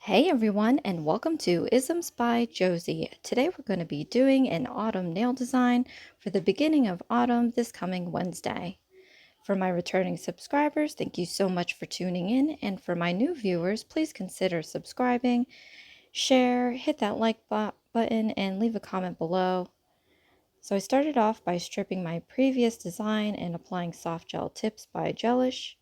Hey everyone, and welcome to Isms by Josie. Today we're going to be doing an autumn nail design for the beginning of autumn this coming Wednesday. For my returning subscribers, thank you so much for tuning in, and for my new viewers, please consider subscribing, share, hit that like button, and leave a comment below. So I started off by stripping my previous design and applying soft gel tips by Gelish.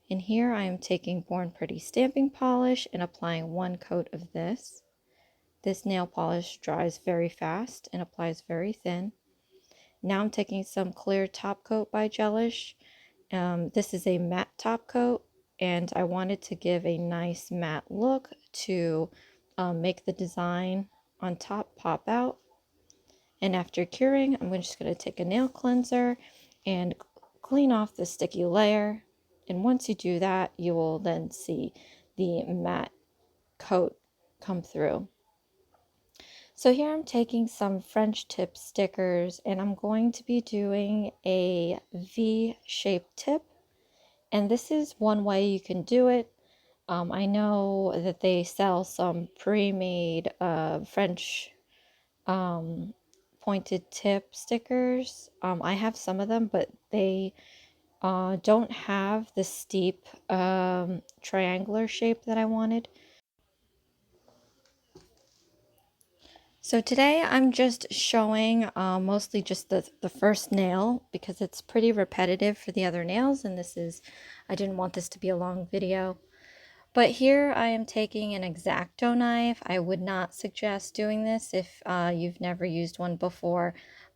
And here I am taking Born Pretty stamping polish and applying one coat of this. This nail polish dries very fast and applies very thin. Now I'm taking some clear top coat by Gelish. This is a matte top coat, and I wanted to give a nice matte look to make the design on top pop out. And after curing, I'm just going to take a nail cleanser and clean off the sticky layer. And once you do that, you will then see the matte coat come through. So here I'm taking some French tip stickers, and I'm going to be doing a V-shaped tip. And this is one way you can do it. I know that they sell some pre-made French pointed tip stickers. I have some of them, but they don't have the steep triangular shape that I wanted. So today I'm just showing mostly just the first nail because it's pretty repetitive for the other nails, and I didn't want this to be a long video. But here I am taking an X-Acto knife. I would not suggest doing this if you've never used one before.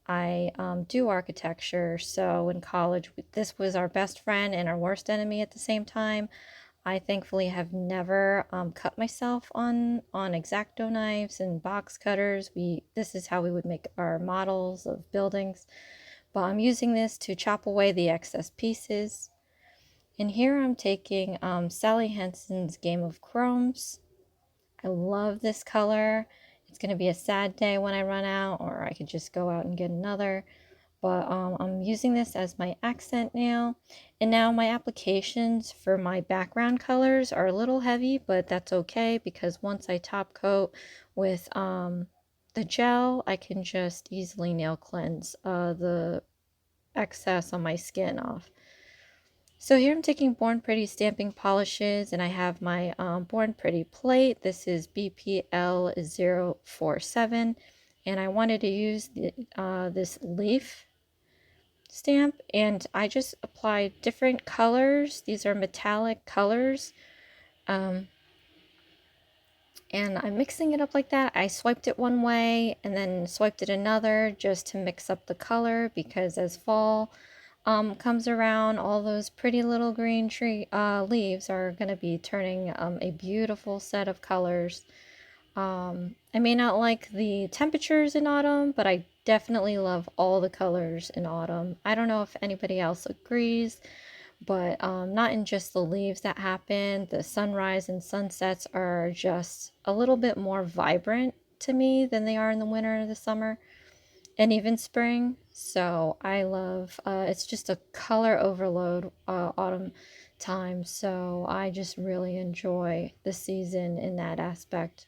I do architecture, so in college this was our best friend and our worst enemy at the same time. I thankfully have never cut myself on X-Acto knives and box cutters. This is how we would make our models of buildings. But I'm using this to chop away the excess pieces. And here I'm taking Sally Hensen's Game of Chromes. I love this color. It's going to be a sad day when I run out, or I could just go out and get another. But I'm using this as my accent nail. And now my applications for my background colors are a little heavy, but that's okay because once I top coat with the gel, I can just easily nail cleanse the excess on my skin off. So here I'm taking Born Pretty stamping polishes, and I have my Born Pretty plate. This is BPL047, and I wanted to use this leaf stamp, and I just applied different colors. These are metallic colors, and I'm mixing it up like that. I swiped it one way and then swiped it another just to mix up the color, because as fall comes around, all those pretty little green tree leaves are going to be turning a beautiful set of colors. I may not like the temperatures in autumn, but I definitely love all the colors in autumn. I don't know if anybody else agrees, but not in just the leaves that happen. The sunrise and sunsets are just a little bit more vibrant to me than they are in the winter or the summer, and even spring. So I love, it's just a color overload autumn time, so I just really enjoy the season in that aspect.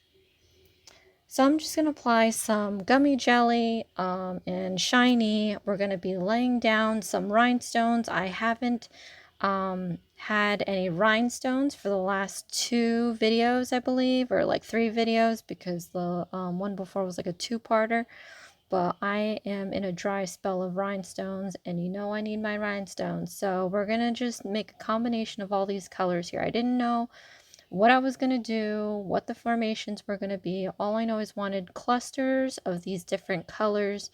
So I'm just going to apply some gummy jelly and shiny. We're going to be laying down some rhinestones. I haven't had any rhinestones for the last 2 videos, I believe, or like 3 videos, because the one before was like a 2-parter. But I am in a dry spell of rhinestones, and you know I need my rhinestones. So we're going to just make a combination of all these colors here. I didn't know what I was going to do, what the formations were going to be. All I know is wanted clusters of these different colors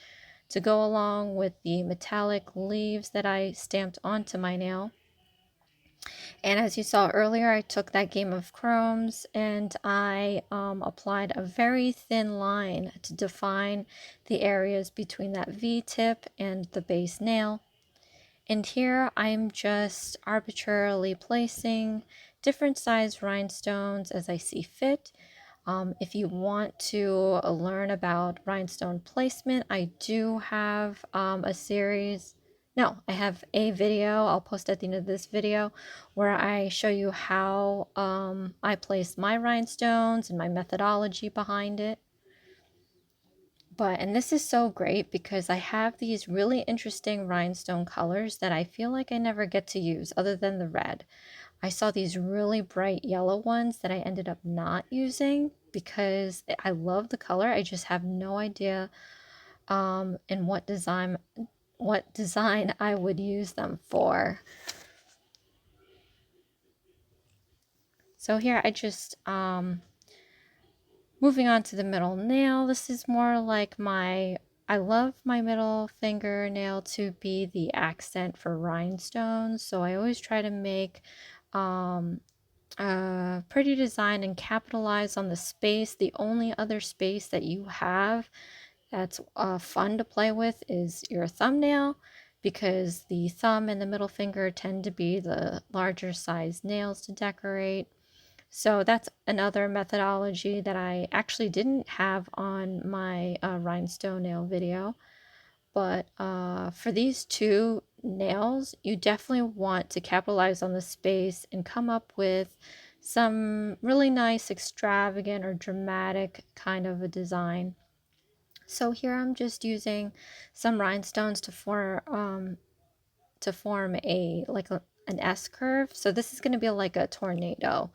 to go along with the metallic leaves that I stamped onto my nail. And as you saw earlier, I took that Game of Chromes and I applied a very thin line to define the areas between that V-tip and the base nail. And here I'm just arbitrarily placing different size rhinestones as I see fit. If you want to learn about rhinestone placement, I do have a series. No, I have a video I'll post at the end of this video where I show you how I place my rhinestones and my methodology behind it. And this is so great because I have these really interesting rhinestone colors that I feel like I never get to use other than the red. I saw these really bright yellow ones that I ended up not using because I love the color. I just have no idea in what design I would use them for. So here I just moving on to the middle nail. This is more like I love my middle fingernail to be the accent for rhinestones. So I always try to make a pretty design and capitalize on the space. The only other space that you have that's fun to play with is your thumbnail, because the thumb and the middle finger tend to be the larger size nails to decorate. So that's another methodology that I actually didn't have on my rhinestone nail video. But for these two nails, you definitely want to capitalize on the space and come up with some really nice, extravagant or dramatic kind of a design. So here I'm just using some rhinestones to form an S curve. So this is going to be like a tornado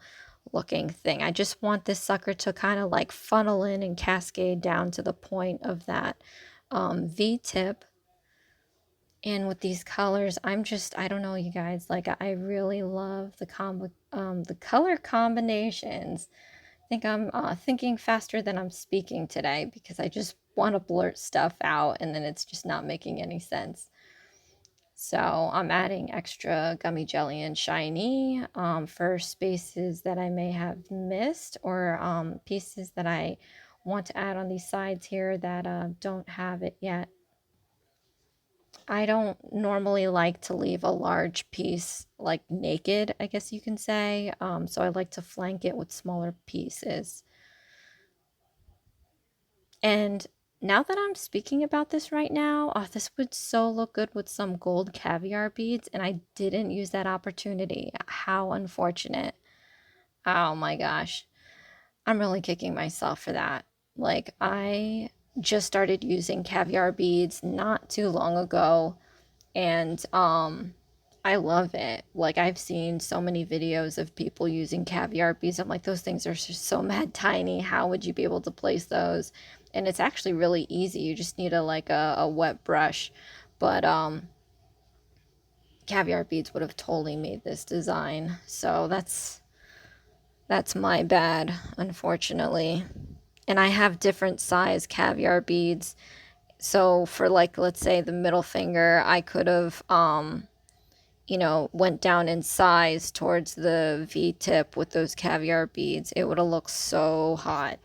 looking thing. I just want this sucker to kind of like funnel in and cascade down to the point of that V tip. And with these colors, I don't know, you guys, like I really love the color combinations. I think I'm thinking faster than I'm speaking today because I just want to blurt stuff out and then it's just not making any sense. So I'm adding extra gummy jelly and shiny for spaces that I may have missed, or pieces that I want to add on these sides here that don't have it yet. I don't normally like to leave a large piece like naked, I guess you can say. So I like to flank it with smaller pieces. And now that I'm speaking about this right now, oh, this would so look good with some gold caviar beads, and I didn't use that opportunity. How unfortunate. Oh my gosh. I'm really kicking myself for that. Like, I just started using caviar beads not too long ago, and I love it. Like, I've seen so many videos of people using caviar beads. I'm like, those things are just so mad tiny. How would you be able to place those? And it's actually really easy. You just need a wet brush. But caviar beads would have totally made this design. So that's my bad, unfortunately. And I have different size caviar beads. So for, like, let's say the middle finger, I could have went down in size towards the V tip with those caviar beads. It would have looked so hot.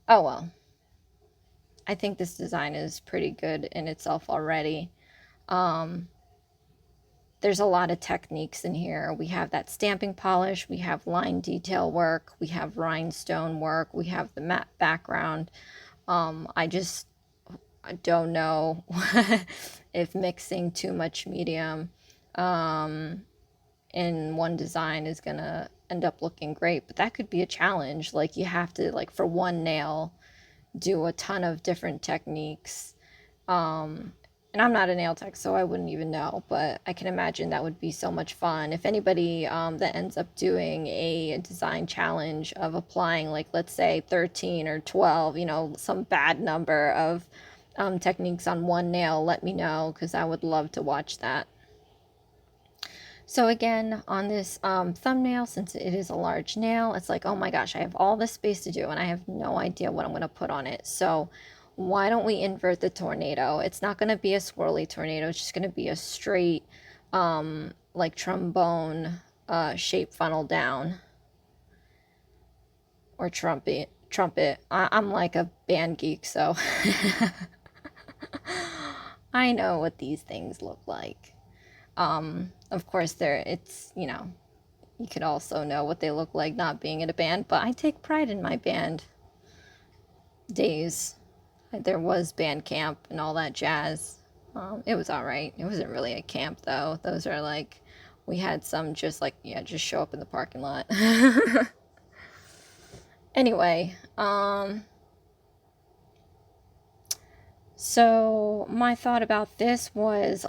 Oh well. I think this design is pretty good in itself already. There's a lot of techniques in here. We have that stamping polish, we have line detail work, we have rhinestone work, we have the matte background. I don't know if mixing too much medium in one design is gonna end up looking great, but that could be a challenge. Like, you have to, like, for one nail, do a ton of different techniques. And I'm not a nail tech, so I wouldn't even know, but I can imagine that would be so much fun. If anybody that ends up doing a design challenge of applying, like, let's say 13 or 12, some bad number of techniques on one nail, let me know, because I would love to watch that. So again, on this thumbnail, since it is a large nail, it's like, oh my gosh, I have all this space to do and I have no idea what I'm going to put on it. So why don't we invert the tornado? It's not going to be a swirly tornado. It's just going to be a straight, like trombone shape funnel down. Or trumpet. I'm like a band geek, so I know what these things look like. Of course, you could also know what they look like not being in a band, but I take pride in my band days. There was band camp and all that jazz. It was all right. It wasn't really a camp though. Those are like, we had some just like, yeah, just show up in the parking lot. Anyway, so my thought about this was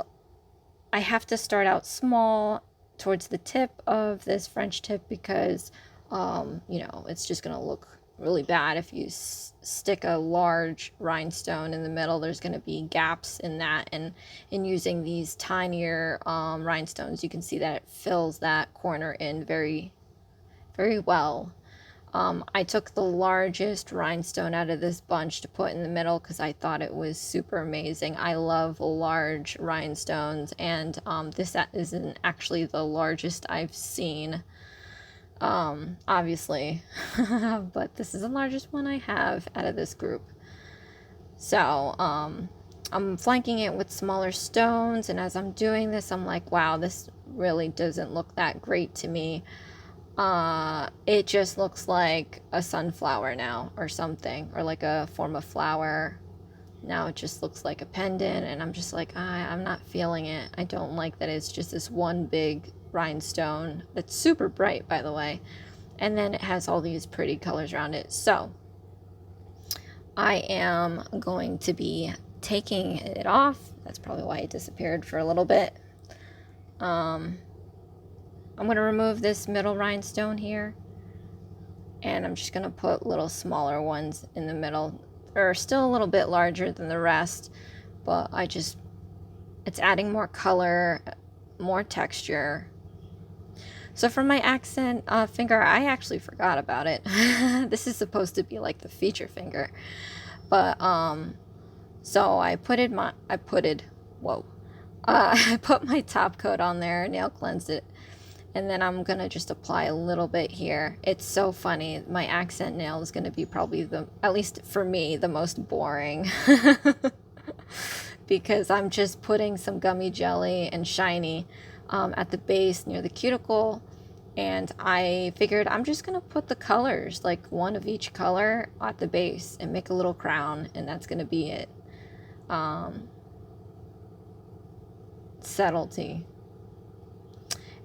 I have to start out small towards the tip of this French tip because, you know, it's just going to look really bad if you stick a large rhinestone in the middle. There's going to be gaps in that, and in using these tinier rhinestones, you can see that it fills that corner in very, very well. I took the largest rhinestone out of this bunch to put in the middle because I thought it was super amazing. I love large rhinestones, and this isn't actually the largest I've seen, obviously, but this is the largest one I have out of this group. So I'm flanking it with smaller stones, and as I'm doing this, I'm like, wow, this really doesn't look that great to me. It just looks like a sunflower now or something, or like a form of flower. Now it just looks like a pendant, and I'm just like, I'm not feeling it. I don't like that it's just this one big rhinestone that's super bright, by the way, and then it has all these pretty colors around it. So I am going to be taking it off. That's probably why it disappeared for a little bit. I'm going to remove this middle rhinestone here, and I'm just going to put little smaller ones in the middle. They're still a little bit larger than the rest, but it's adding more color, more texture. So for my accent finger, I actually forgot about it. This is supposed to be like the feature finger, but so I put my top coat on there, nail cleansed it, and then I'm gonna just apply a little bit here. It's so funny. My accent nail is gonna be probably at least for me, the most boring. Because I'm just putting some gummy jelly and shiny at the base near the cuticle. And I figured I'm just gonna put the colors, like one of each color at the base, and make a little crown, and that's gonna be it. Subtlety.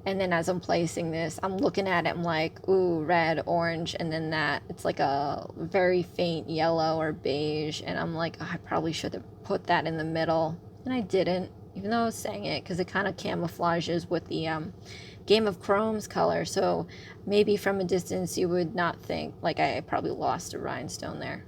And then as I'm placing this, I'm looking at it, I'm like, ooh, red, orange, and then it's like a very faint yellow or beige, and I'm like, oh, I probably should have put that in the middle, and I didn't, even though I was saying it, because it kind of camouflages with the Game of Chrome's color, so maybe from a distance you would not think, like I probably lost a rhinestone there.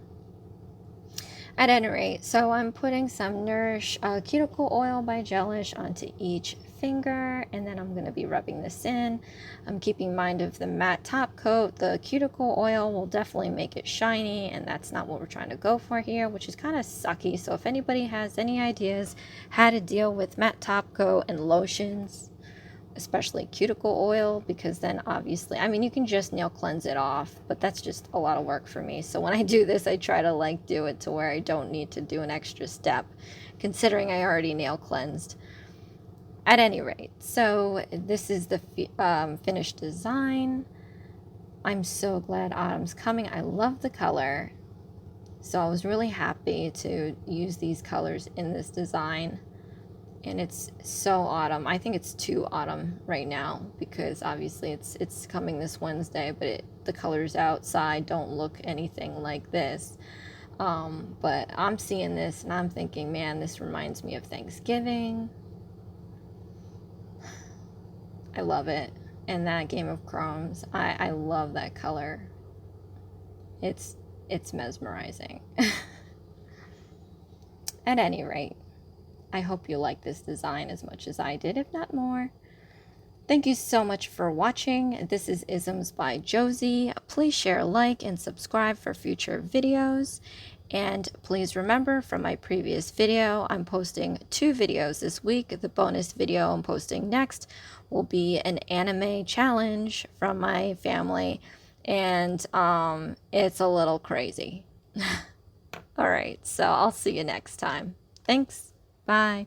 At any rate, so I'm putting some Nourish Cuticle Oil by Gelish onto each finger, and then I'm going to be rubbing this in. I'm keeping in mind of the matte top coat. The cuticle oil will definitely make it shiny, and that's not what we're trying to go for here, which is kind of sucky. So if anybody has any ideas how to deal with matte top coat and lotions, especially cuticle oil, because then obviously, I mean, you can just nail cleanse it off, but that's just a lot of work for me. So when I do this, I try to like do it to where I don't need to do an extra step, considering I already nail cleansed. At any rate, so this is the finished design. I'm so glad autumn's coming. I love the color. So I was really happy to use these colors in this design. And it's so autumn. I think it's too autumn right now because obviously it's coming this Wednesday, but the colors outside don't look anything like this. But I'm seeing this and I'm thinking, man, this reminds me of Thanksgiving. I love it. And that Game of Chromes, I love that color. It's mesmerizing. At any rate, I hope you like this design as much as I did, if not more. Thank you so much for watching. This is Isms by Josie. Please share, like, and subscribe for future videos. And please remember from my previous video, I'm posting 2 videos this week. The bonus video I'm posting next will be an anime challenge from my family. And it's a little crazy. All right, so I'll see you next time. Thanks. Bye.